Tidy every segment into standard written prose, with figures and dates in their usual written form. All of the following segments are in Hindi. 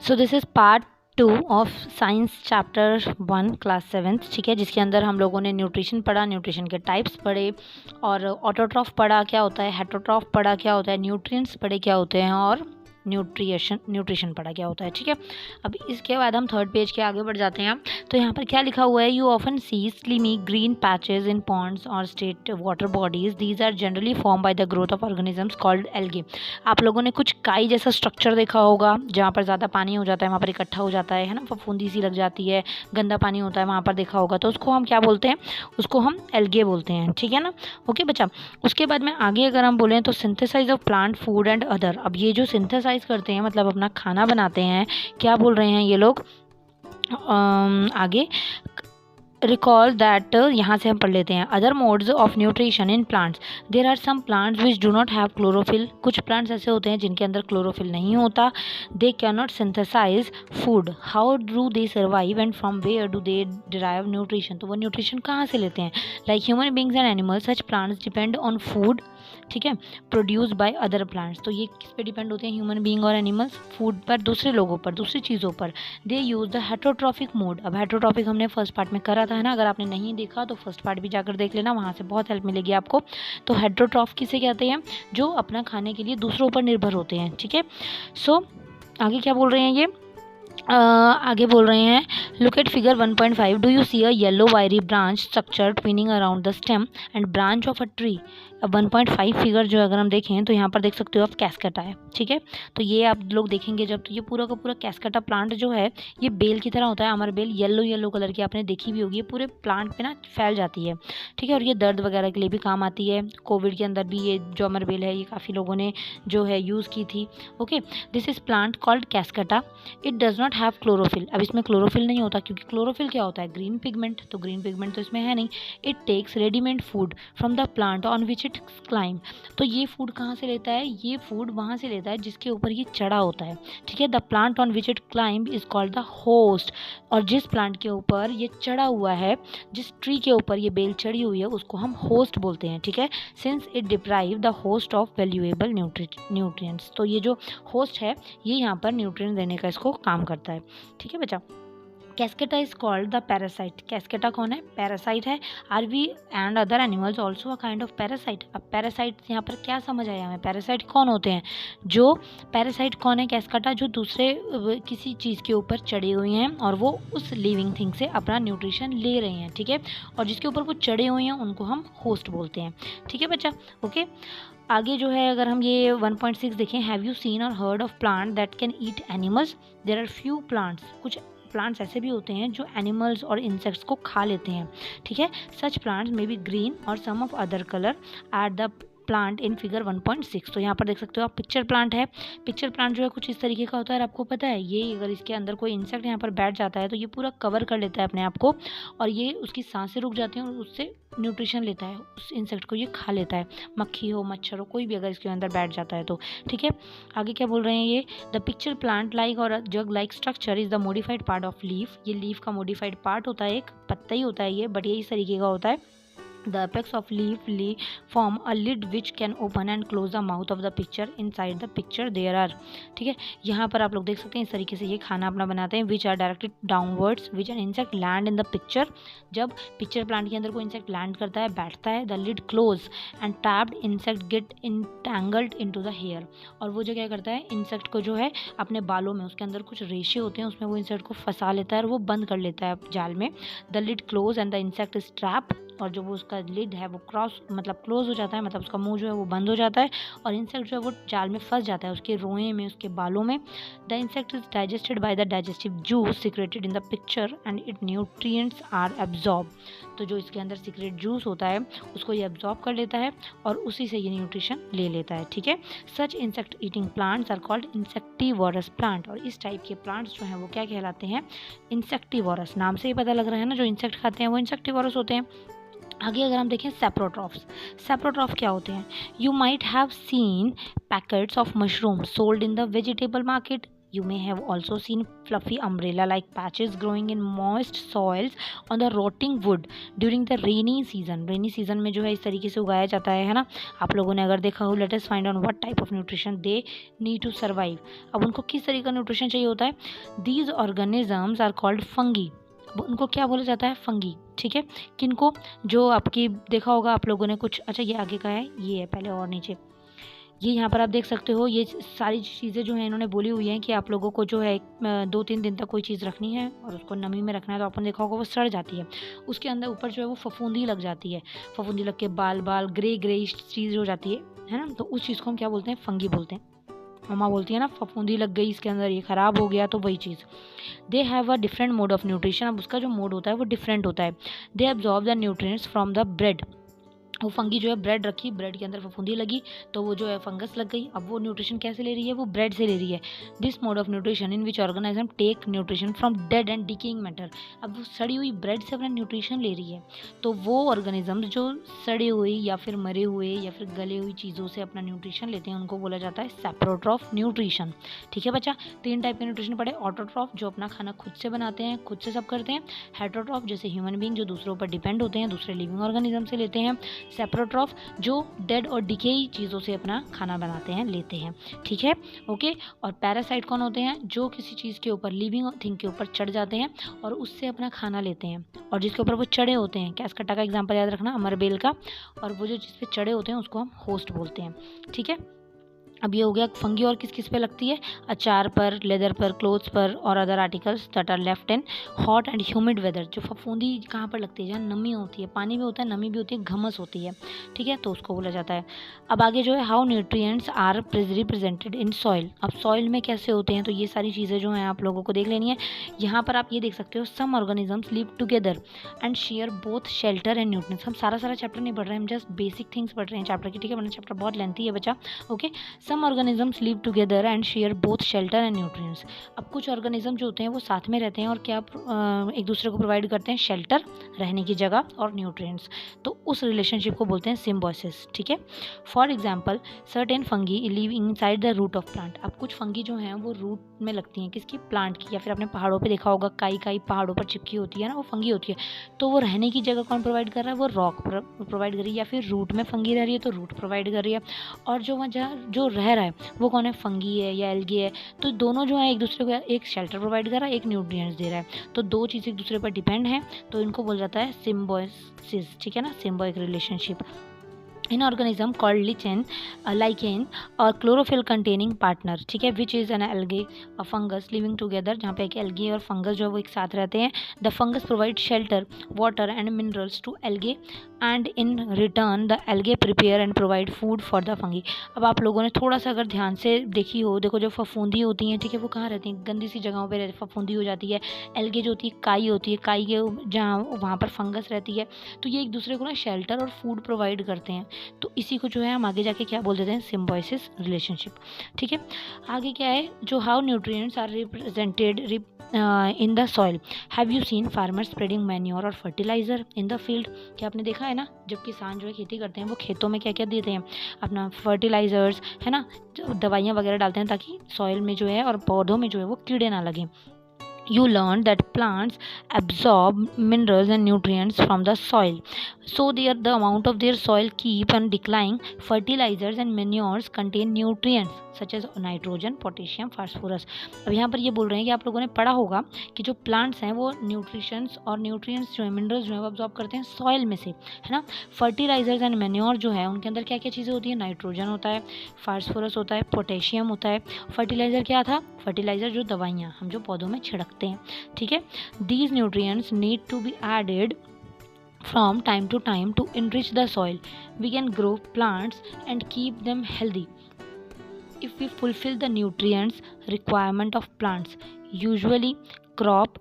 So this is part 2 of science chapter 1 class 7th, ठीक है, जिसके अंदर हम लोगों ने न्यूट्रिशन पढ़ा, न्यूट्रिशन के टाइप्स पढ़े और ऑटोट्रॉफ पढ़ा क्या होता है, हेटरोट्रॉफ पढ़ा क्या होता है, न्यूट्रिएंट्स पढ़े क्या होते हैं और न्यूट्रिशन पढ़ा क्या होता है, ठीक है। अब इसके बाद हम थर्ड पेज के आगे बढ़ जाते हैं। तो यहाँ पर क्या लिखा हुआ है, you often see slimy green patches in ponds और state water bodies, these are generally form by the growth of organisms called algae. आप लोगों ने कुछ काई जैसा स्ट्रक्चर देखा होगा, जहाँ पर ज़्यादा पानी हो जाता है वहाँ पर इकट्ठा हो जाता है ना, फफूंदी सी लग जाती है, गंदा पानी होता है वहाँ पर देखा होगा, तो उसको हम क्या बोलते हैं, उसको हम एल्गे बोलते हैं, ठीक है ना। ओके बच्चा, उसके बाद में आगे अगर हम बोलें तो synthesise of plant food and other. अब ये जो सिंथेसाइज करते हैं मतलब अपना खाना बनाते हैं, क्या बोल रहे हैं ये लोग आगे, रिकॉल दैट, यहाँ से हम पढ़ लेते हैं, other modes of nutrition in plants, there are some plants which do not have chlorophyll. कुछ प्लांट्स ऐसे होते हैं जिनके अंदर क्लोरोफिल नहीं होता। They can not synthesise food, how do they survive and from where do they derive nutrition. तो वो न्यूट्रिशन कहाँ से लेते हैं, like human beings and animals, such plants depend on food, ठीक है, प्रोड्यूस बाय अदर प्लांट्स। तो ये किस पे डिपेंड होते हैं, ह्यूमन बीइंग और एनिमल्स, फूड पर, दूसरे लोगों पर, दूसरी चीज़ों पर। दे यूज़ द हेटरोट्रॉफिक मोड। अब हेटरोट्रॉफिक हमने फर्स्ट पार्ट में करा था, है ना, अगर आपने नहीं देखा तो फर्स्ट पार्ट भी जाकर देख लेना, वहाँ से बहुत हेल्प मिलेगी आपको। तो हेटरोट्रॉफ किसे कहते हैं, जो अपना खाने के लिए दूसरों पर निर्भर होते हैं, ठीक है। सो आगे क्या बोल रहे हैं ये, आगे बोल रहे हैं, look at figure 1.5, do you see a yellow wiry branch structure twining around the stem and branch of a tree. अब 1.5 फिगर जो अगर हम देखें तो यहाँ पर देख सकते हो आप कैस्केटा है, ठीक है। तो ये आप लोग देखेंगे जब, तो ये पूरा का पूरा कैस्केटा प्लांट जो है ये बेल की तरह होता है, अमर बेल येलो कलर की आपने देखी भी होगी, ये पूरे प्लांट पे ना फैल जाती है, ठीक है, और ये दर्द वगैरह के लिए भी काम आती है। कोविड के अंदर भी ये जो अमर बेल है ये काफ़ी लोगों ने जो है यूज़ की थी। Okay, this is plant called cuscuta, it does not have chlorophyll. अब इसमें क्लोरोफिल नहीं होता, क्योंकि क्लोरोफिल क्या होता है, ग्रीन पिगमेंट, तो ग्रीन पिगमेंट तो इसमें है नहीं। It takes readymade food from the plant on which it climb. तो ये फूड कहाँ से लेता है, ये फूड वहाँ से लेता है जिसके ऊपर ये चढ़ा होता है, ठीक है। The plant on which it climb is called the host. और जिस प्लांट के ऊपर ये चढ़ा हुआ है, जिस ट्री के ऊपर ये बेल चढ़ी हुई है, उसको हम होस्ट बोलते हैं, ठीक है। Since it deprive the host of valuable nutrients. तो ये जो होस्ट है ये यहाँ पर न्यूट्रिएंट देने का इसको काम करता है, ठीक है बच्चा। Cuscuta is called the parasite. Cuscuta कौन है, पैरासाइट है। Are we and other animals also a kind of parasite. अब पैरासाइट यहाँ पर क्या समझ आया हमें, पैरासाइट कौन होते हैं, जो पैरासाइट कौन है, कैस्केटा, जो दूसरे किसी चीज़ के ऊपर चढ़े हुए हैं और वो उस लिविंग थिंग से अपना न्यूट्रिशन ले रहे हैं, ठीक है, और जिसके ऊपर वो चढ़े हुए हैं उनको हम होस्ट बोलते हैं, ठीक है बच्चा। ओके, आगे जो है अगर हम ये 1.6 देखें, हैव यू सीन और heard of plant that can eat animals. There are few plants, कुछ प्लांट्स ऐसे भी होते हैं जो एनिमल्स और इंसेक्ट्स को खा लेते हैं, ठीक है। Such plants may be green और some of other colour at the plant in figure 1.6। तो यहाँ पर देख सकते हो आप, पिक्चर प्लांट है। पिक्चर प्लांट जो है कुछ इस तरीके का होता है, और आपको पता है ये अगर इसके अंदर कोई इंसेक्ट यहाँ पर बैठ जाता है तो ये पूरा कवर कर लेता है अपने आप को, और ये उसकी सांसें रुक जाती हैं और उससे न्यूट्रिशन लेता है, उस इंसेक्ट को ये खा लेता है, मक्खी हो, मच्छर हो, कोई भी अगर इसके अंदर बैठ जाता है तो, ठीक है। आगे क्या बोल रहे हैं ये, द पिक्चर प्लांट लाइक और jug like structure is the modified part of leaf. ये लीफ का मोडिफाइड पार्ट होता है, एक पत्ता ही होता है ये, बट ये इस तरीके का होता है। The apex of leaf form a lid which can open and close the mouth of the picture. Inside the picture there are, ठीक है, यहाँ पर आप लोग देख सकते हैं इस तरीके से ये खाना अपना बनाते हैं, which are directed downwards which an insect land in the picture। जब पिक्चर प्लांट के अंदर कोई इंसेक्ट लैंड करता है, बैठता है, the lid close and trapped insect get entangled into the hair। और वो जो क्या करता है, इंसेक्ट को जो है अपने बालों में, उसके अंदर कुछ रेशे होते हैं, उसमें वो इंसेक्ट को फंसा लेता है और वो बंद कर लेता है जाल में। the lid close and the insect is trapped। और जो वो उसका लिड है वो क्रॉस मतलब क्लोज हो जाता है, मतलब उसका मुंह जो है वो बंद हो जाता है और इंसेक्ट जो है वो जाल में फंस जाता है, उसके रोए में, उसके बालों में। The insect is digested by the digestive juice secreted in the picture and it nutrients are absorb. तो जो इसके अंदर सीक्रेट जूस होता है उसको ये एब्जॉर्ब कर लेता है और उसी से ये न्यूट्रिशन ले लेता है, ठीक है। Such insect eating plants are called insectivorous plant. और इस टाइप के प्लांट्स जो हैं वो क्या कहलाते हैं, इंसेक्टिवोरस। नाम से ही पता लग रहा है ना, जो इंसेक्ट खाते हैं वो इंसेक्टिवोरस होते हैं। आगे अगर हम देखें सेप्रोट्रॉफ्स, सेप्रोट्रॉफ क्या होते हैं, you might have seen packets of mushroom sold in the vegetable market. You may have also seen fluffy umbrella-like patches growing in moist soils on the rotting wood during the rainy season. Rainy season में जो है इस तरीके से उगाया जाता है ना. आप लोगों ने अगर देखा हो, let us find out what type of nutrition they need to survive. अब उनको किस तरीके का न्यूट्रिशन चाहिए होता है. These organisms are called fungi. उनको क्या बोला जाता है, फंगी. ठीक है, किनको, जो आपकी देखा होगा आप लोगों ने कुछ. अच्छा, ये आगे का है, ये है पहले और नीचे. ये यहाँ पर आप देख सकते हो, ये सारी चीज़ें जो हैं इन्होंने बोली हुई हैं कि आप लोगों को जो है 2-3 दिन तक कोई चीज़ रखनी है और उसको नमी में रखना है. तो आपने देखा होगा वो सड़ जाती है. उसके अंदर ऊपर जो है वो फफूंदी लग जाती है. फफूंदी लग के बाल ग्रे चीज़ हो जाती है ना. तो उस चीज़ को हम क्या बोलते हैं, फंगी बोलते हैं. मम्मा बोलती है ना, फफूंदी लग गई इसके अंदर, ये ख़राब हो गया, तो वही चीज़. They have a different mode of nutrition. अब उसका जो मोड होता है वो डिफरेंट होता है. They absorb the nutrients from the bread. वो फंगी जो है ब्रेड रखी, ब्रेड के अंदर फफूंदी लगी तो वो जो है फंगस लग गई. अब वो न्यूट्रिशन कैसे ले रही है, वो ब्रेड से ले रही है. This mode of nutrition in which organism take nutrition from dead and decaying matter. अब वो सड़ी हुई ब्रेड से अपना न्यूट्रिशन ले रही है. तो वो ऑर्गेनिज्म जो सड़ी हुई या फिर मरे हुए या फिर गले हुई चीज़ों से अपना न्यूट्रिशन लेते हैं उनको बोला जाता है सेप्रोट्रॉफ न्यूट्रिशन. ठीक है बच्चा, 3 टाइप के न्यूट्रिशन पढ़े. ऑटोट्रॉफ जो अपना खाना खुद से बनाते हैं, खुद से सब करते हैं. हेटरोट्रॉफ जैसे ह्यूमन बींग जो दूसरों पर डिपेंड होते हैं, दूसरे लिविंग ऑर्गेनिज्म से लेते हैं. सेप्रोट्रॉफ जो डेड और डिकेई चीज़ों से अपना खाना बनाते हैं, लेते हैं. ठीक है, ओके. और पैरासाइट कौन होते हैं, जो किसी चीज़ के ऊपर, लिविंग थिंग के ऊपर चढ़ जाते हैं और उससे अपना खाना लेते हैं. और जिसके ऊपर वो चढ़े होते हैं, कैसकट्टा का एग्जांपल याद रखना, अमरबेल का. और वो जो जिस पे चढ़े होते हैं उसको हम होस्ट बोलते हैं. ठीक है, अब ये हो गया फंगी. और किस किस पे लगती है, अचार पर, लेदर पर, क्लोथ्स पर और other articles that are left in hot and humid weather. जो फफूंदी कहाँ पर लगती है, जहाँ नमी होती है, पानी भी होता है, नमी भी होती है, घमस होती है. ठीक है, तो उसको बोला जाता है. अब आगे जो है, how nutrients are represented in soil. अब सॉइल में कैसे होते हैं, तो ये सारी चीज़ें जो हैं आप लोगों को देख लेनी है. यहाँ पर आप ये देख सकते हो, some organisms live together and share both shelter and nutrients. हम सारा चैप्टर नहीं पढ़ रहे हैं, हम जस्ट बेसिक थिंग्स पढ़ रहे हैं चैप्टर की. ठीक है, वरना चैप्टर बहुत लेंथी है बच्चा. Okay, some organisms live together and share both shelter and nutrients. अब कुछ ऑर्गेनिज्म जो होते हैं वो साथ में रहते हैं और क्या एक दूसरे को प्रोवाइड करते हैं, शेल्टर, रहने की जगह, और न्यूट्रिएंट्स. तो उस रिलेशनशिप को बोलते हैं सिम्बायोसिस. ठीक है, for example certain fungi live inside the root of plant. अब कुछ फंगी जो हैं वो रूट में लगती हैं, किसकी, प्लांट की. या फिर आपने पहाड़ों पे देखा होगा, काई पहाड़ों पर चिपकी होती है ना, वो फंगी होती है. तो वो रहने की जगह कौन प्रोवाइड कर रहा है, वो रॉक प्रोवाइड कर रही है. या फिर रूट में फंगी रह रही है तो रूट प्रोवाइड कर रही है. और जो वहाँ जो रह रहा है वो कौन है, फंगी है या एल्गी है. तो दोनों जो है एक दूसरे को, एक शेल्टर प्रोवाइड कर रहा है, एक न्यूट्रिएंट्स दे रहा है. तो दो चीज़ एक दूसरे पर डिपेंड है, तो इनको बोला जाता है सिम्बायोसिस. ठीक है ना, सिम्बायोटिक रिलेशनशिप. इन ऑर्गेनिज्म कॉल्ड lichen और क्लोरोफिल कंटेनिंग पार्टनर. ठीक है, which is an algae a fungus living together. जहाँ पे एक एल्गे और फंगस जो है वो एक साथ रहते हैं. The fungus provide shelter, water and minerals to algae and in return the algae prepare and provide food for the fungi. अब आप लोगों ने थोड़ा सा अगर ध्यान से देखी हो, देखो जो फफूंदी होती हैं, ठीक है, वो कहाँ रहती हैं, गंदी सी जगहों पे फफूंदी हो जाती है. एल्गे जो होती है, काई होती है, काई के जहाँ वहाँ पर फंगस रहती है. तो ये एक दूसरे को ना शेल्टर और फूड प्रोवाइड करते हैं. तो इसी को जो है हम आगे जाके क्या बोल देते हैं, सिम्बायोसिस रिलेशनशिप. ठीक है, आगे क्या है, जो how nutrients are represented in the soil. Have you seen farmers spreading manure और फर्टिलाइजर इन द फील्ड. क्या आपने देखा है ना, जब किसान जो है खेती करते हैं वो खेतों में क्या क्या देते हैं, अपना फर्टिलाइजर्स है ना, दवाइयाँ वगैरह डालते हैं ताकि सॉइल में जो है और पौधों में जो है वो कीड़े ना लगें. You learn that plants absorb minerals and nutrients from the soil, so the amount of their soil keep on declining. Fertilizers and manures contain nutrients such as nitrogen, potassium, phosphorus. अब यहाँ पर ये बोल रहे हैं कि आप लोगों ने पढ़ा होगा कि जो प्लांट्स हैं वो न्यूट्रिशंस और न्यूट्रिएंट्स जो है, मिनरल्स जो है वो अब्जॉर्ब करते हैं सॉइल में से, है ना. फर्टिलाइजर्स एंड मैन्योर जो है उनके अंदर क्या क्या चीज़ें होती है, नाइट्रोजन होता है, फास्फोरस होता है, पोटेशियम होता है. फर्टिलाइजर क्या था, फर्टिलाइजर जो दवाइयाँ हम जो पौधों में छिड़कते हैं. ठीक है, these nutrients need to be added from time to time to enrich the soil. We can grow plants and keep them healthy if we fulfill the nutrients requirement of plants. Usually crop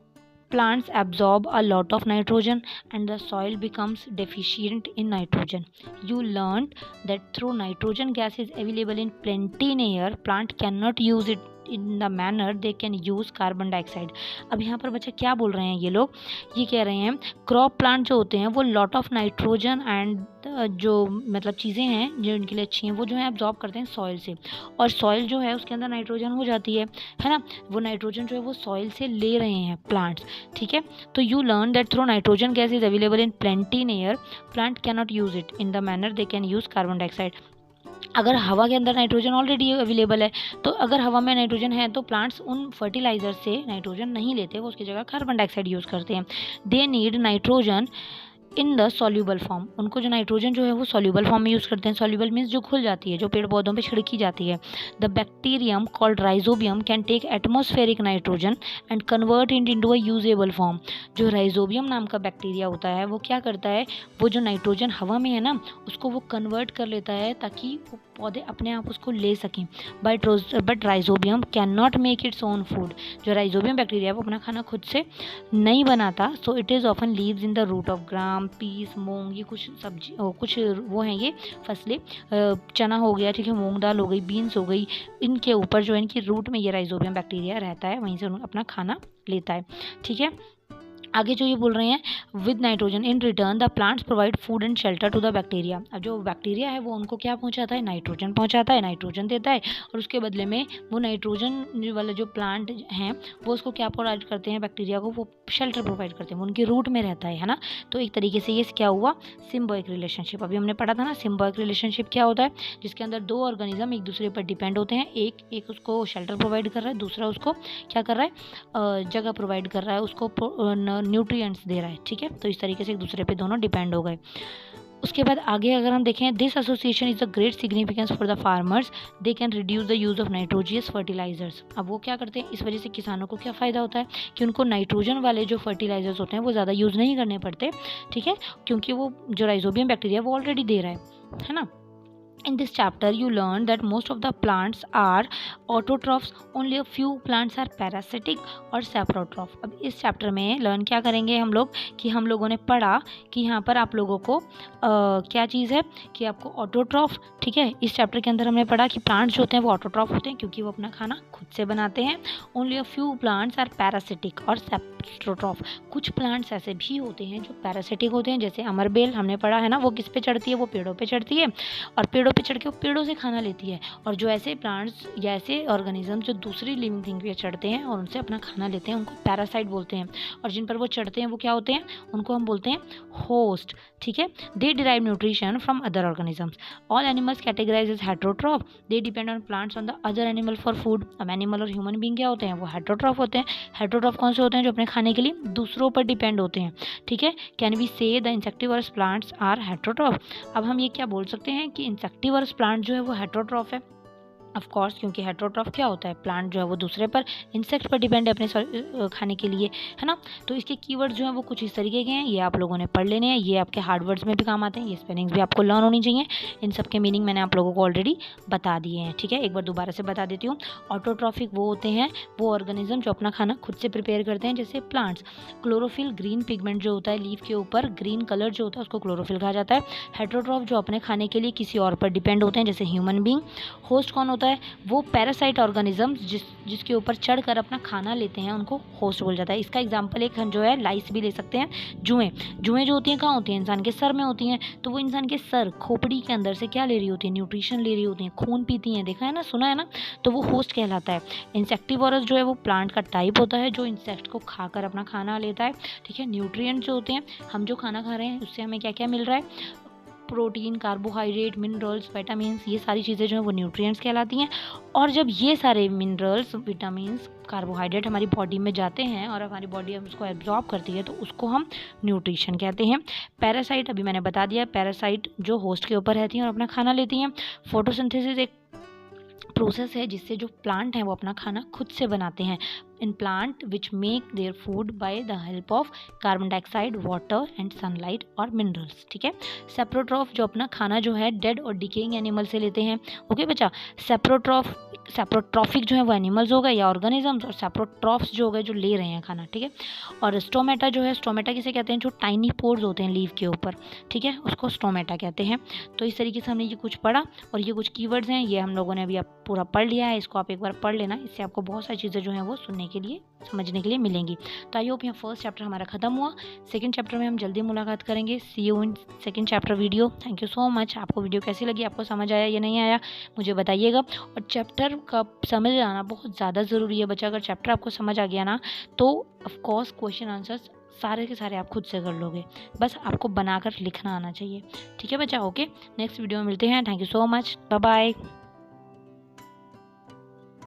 plants absorb a lot of nitrogen and the soil becomes deficient in nitrogen. You learned that through nitrogen gas is available in plenty in air, plant cannot use it in the manner they can use carbon dioxide. अब यहाँ पर बच्चा क्या बोल रहे हैं ये लोग, ये कह रहे हैं क्रॉप प्लांट जो होते हैं वो लॉट ऑफ नाइट्रोजन एंड जो मतलब चीज़ें हैं जो इनके लिए अच्छी हैं वो जो है एब्जॉर्ब करते हैं सॉइल से, और सॉइल जो है उसके अंदर नाइट्रोजन हो जाती है ना, वो नाइट्रोजन जो है वो सॉइल से ले रहे हैं प्लांट्स, ठीक है। तो you learn that through nitrogen gas is available in plenty in air, plant can not use it in the manner they can use carbon dioxide. अगर हवा के अंदर नाइट्रोजन ऑलरेडी अवेलेबल है, तो अगर हवा में नाइट्रोजन है तो प्लांट्स उन फर्टिलाइजर से नाइट्रोजन नहीं लेते, वो उसकी जगह कार्बन डाइऑक्साइड यूज़ करते हैं। They need nitrogen in the soluble form, उनको जो नाइट्रोजन जो है वो सॉल्यूबल फॉर्म में यूज़ करते हैं। सॉल्यूबल मीन्स जो घुल जाती है, जो पेड़ पौधों पे छिड़की जाती है। The bacterium called rhizobium can take atmospheric nitrogen and convert it into a usable form. जो राइजोबियम नाम का बैक्टीरिया होता है वो क्या करता है, वो जो नाइट्रोजन हवा में है ना उसको वो कन्वर्ट कर लेता है ताकि वो पौधे अपने आप उसको ले सकें। But rhizobium can not make its own food, जो राइजोबियम बैक्टीरिया है वो अपना खाना खुद से नहीं बनाता। So it is often lives in the root of gram, peas, मूंग, ये कुछ सब्जी कुछ वो हैं ये फसलें, चना हो गया, ठीक है, मूंग दाल हो गई, बीन्स हो गई, इनके ऊपर जो है इनकी रूट में ये राइजोबियम बैक्टीरिया रहता है, वहीं से अपना खाना लेता है, ठीक है। आगे जो ये बोल रहे हैं with nitrogen in return the plants provide food and shelter to the bacteria. अब जो बैक्टीरिया है वो उनको क्या पहुंचाता है, नाइट्रोजन पहुंचाता है, नाइट्रोजन देता है, और उसके बदले में वो नाइट्रोजन वाले जो प्लांट हैं वो उसको क्या प्रोवाइड करते हैं, बैक्टीरिया को वो शेल्टर प्रोवाइड करते हैं, वो उनकी रूट में रहता है ना। तो एक तरीके से ये क्या हुआ, सिम्बायोटिक रिलेशनशिप। अभी हमने पढ़ा था ना सिम्बायोटिक रिलेशनशिप क्या होता है, जिसके अंदर दो ऑर्गेनिज्म एक दूसरे पर डिपेंड होते हैं, एक उसको शेल्टर प्रोवाइड कर रहा है, दूसरा उसको क्या कर रहा है, जगह प्रोवाइड कर रहा है, उसको न्यूट्रिएंट्स दे रहा है, ठीक है। तो इस तरीके से एक दूसरे पे दोनों डिपेंड हो गए। उसके बाद आगे अगर हम देखें, this association is a great significance for the farmers, they can reduce the use of nitrogenous fertilisers. अब वो क्या करते हैं, इस वजह से किसानों को क्या फ़ायदा होता है कि उनको नाइट्रोजन वाले जो फर्टिलाइजर्स होते हैं वो ज़्यादा यूज़ नहीं करने पड़ते, ठीक है, क्योंकि वो जो राइजोबियम बैक्टीरिया वो ऑलरेडी दे रहा है ना। In this chapter, you learn that most of the plants are autotrophs, only a few plants are parasitic और saprotroph। अब इस चैप्टर में लर्न क्या करेंगे हम लोग कि हम लोगों ने पढ़ा कि यहाँ पर आप लोगों को क्या चीज़ है कि आपको ऑटोट्रॉफ, ठीक है, इस चैप्टर के अंदर हमने पढ़ा कि प्लांट्स जो होते हैं वो ऑटोट्रॉफ होते हैं क्योंकि वो अपना खाना खुद से बनाते हैं। Only a few plants are parasitic और सेप्रोट्रॉफ, कुछ प्लांट्स ऐसे भी होते हैं जो पैरासिटिक होते हैं, जैसे अमरबेल हमने पढ़ा है ना, वो किस पे चढ़ती है, वो पेड़ों पे चढ़ती है और पेड़ों पे चढ़ के वो पेड़ों से खाना लेती है। और जो ऐसे प्लांट्स या ऐसे ऑर्गेनिज्म जो दूसरी लिविंग थिंग पे चढ़ते हैं और उनसे अपना खाना लेते हैं उनको पैरासाइट बोलते हैं, और जिन पर वो चढ़ते हैं वो क्या होते हैं, उनको हम बोलते हैं होस्ट, ठीक है। They derive nutrition from other organisms. All animals categorise as heterotroph, they depend on plants on the other animal for food. अब एनिमल और ह्यूमन बीइंग क्या होते हैं, वो हेटेरोट्रॉफ होते हैं। हेटेरोट्रॉफ कौन से होते हैं, जो अपने खाने के लिए दूसरों पर डिपेंड होते हैं, ठीक है। Can we say the insectivorous plants are heterotroph. अब हम ये क्या बोल सकते हैं कि इंसेक्टिवर्स प्लांट जो है वो हेटेरोट्रॉफ है, ऑफ कोर्स, क्योंकि हेटेरोट्रॉफ क्या होता है, प्लांट जो है वो दूसरे पर, इंसेक्ट पर डिपेंड है अपने खाने के लिए, है ना। तो इसके कीवर्ड्स जो हैं वो कुछ इस तरीके के हैं, ये आप लोगों ने पढ़ लेने हैं, ये आपके हार्ड वर्ड्स में भी काम आते हैं, ये स्पेलिंग्स भी आपको लर्न होनी चाहिए। इन सब के मीनिंग मैंने आप लोगों को ऑलरेडी बता दिए हैं, ठीक है। एक बार दोबारा से बता देती हूँ। ऑटोट्रॉफिक वो होते हैं वो ऑर्गेनिज्म जो अपना खाना खुद से प्रिपेयर करते हैं, जैसे प्लांट्स। क्लोरोफिल ग्रीन पिगमेंट जो होता है लीफ के ऊपर, ग्रीन कलर जो होता है उसको क्लोरोफिल कहा जाता है। हेटेरोट्रॉफ जो अपने खाने के लिए किसी और पर डिपेंड होते हैं, जैसे ह्यूमन बीइंग। होस्ट कौन होता है, वो पैरासाइट ऑर्गेनिजम्स जिसके ऊपर चढ़कर अपना खाना लेते हैं उनको होस्ट बोल जाता है। इसका एग्जांपल एक जो है लाइस भी ले सकते हैं, जुएं। जुएं जो होती हैं कहाँ होती हैं, इंसान के सर में होती हैं, तो वो इंसान के सर खोपड़ी के अंदर से क्या ले रही होती है, न्यूट्रिशन ले रही होती हैं, खून पीती हैं, देखा है ना, सुना है ना, तो वो होस्ट कहलाता है। इंसेक्टिवोरस जो है वो प्लांट का टाइप होता है जो इंसेक्ट को खाकर अपना खाना लेता है, ठीक है। न्यूट्रिएंट्स जो होते हैं, हम जो खाना खा रहे हैं उससे हमें क्या क्या मिल रहा है, प्रोटीन, कार्बोहाइड्रेट, मिनरल्स, विटामिन्स, ये सारी चीज़ें जो हैं वो न्यूट्रिएंट्स कहलाती हैं। और जब ये सारे मिनरल्स, विटामिन्स, कार्बोहाइड्रेट हमारी बॉडी में जाते हैं और हमारी बॉडी उसको एब्जॉर्ब करती है तो उसको हम न्यूट्रिशन कहते हैं। पैरासाइट अभी मैंने बता दिया, पैरासाइट जो होस्ट के ऊपर रहती हैं और अपना खाना लेती हैं। फोटोसिंथेसिस एक प्रोसेस है जिससे जो प्लांट हैं वो अपना खाना खुद से बनाते हैं। In plant which make their food by the help of carbon dioxide, water and sunlight और मिनरल्स, ठीक है। सेप्रोट्रॉफ जो अपना खाना जो है डेड और डिकेइंग एनिमल से लेते हैं, ओके बच्चा। सेप्रोट्रॉफ सैप्रोट्रॉफिक जो है वो एनिमल्स हो गए या ऑर्गेनिजम्स, और सैप्रोट्रॉफ्स जो हो गए जो ले रहे हैं खाना, ठीक है। और स्टोमेटा जो है, स्टोमेटा किसे कहते हैं, जो टाइनी पोर्स होते हैं लीफ के ऊपर, ठीक है, उसको स्टोमेटा कहते हैं। तो इस तरीके से हमने ये कुछ पढ़ा, और ये कुछ कीवर्ड्स हैं, ये हम लोगों ने अभी आप पूरा पढ़ लिया है। इसको आप एक बार पढ़ लेना, इससे आपको बहुत सारी चीज़ें जो हैं वो सुनने के लिए, समझने के लिए मिलेंगी। तो आई होप यहाँ फर्स्ट चैप्टर हमारा खत्म हुआ। सेकंड चैप्टर में हम जल्दी मुलाकात करेंगे। See you in second chapter video. Thank you so much. आपको वीडियो कैसी लगी, आपको समझ आया या नहीं आया, मुझे बताइएगा। और चैप्टर का समझ आना बहुत ज़्यादा ज़रूरी है बच्चा। अगर चैप्टर आपको समझ आ गया ना, तो ऑफकोर्स क्वेश्चन आंसर्स सारे के सारे आप खुद से कर लोगे, बस आपको बनाकर लिखना आना चाहिए, ठीक है बच्चा। ओके, नेक्स्ट वीडियो में मिलते हैं। Thank you so much, bye bye.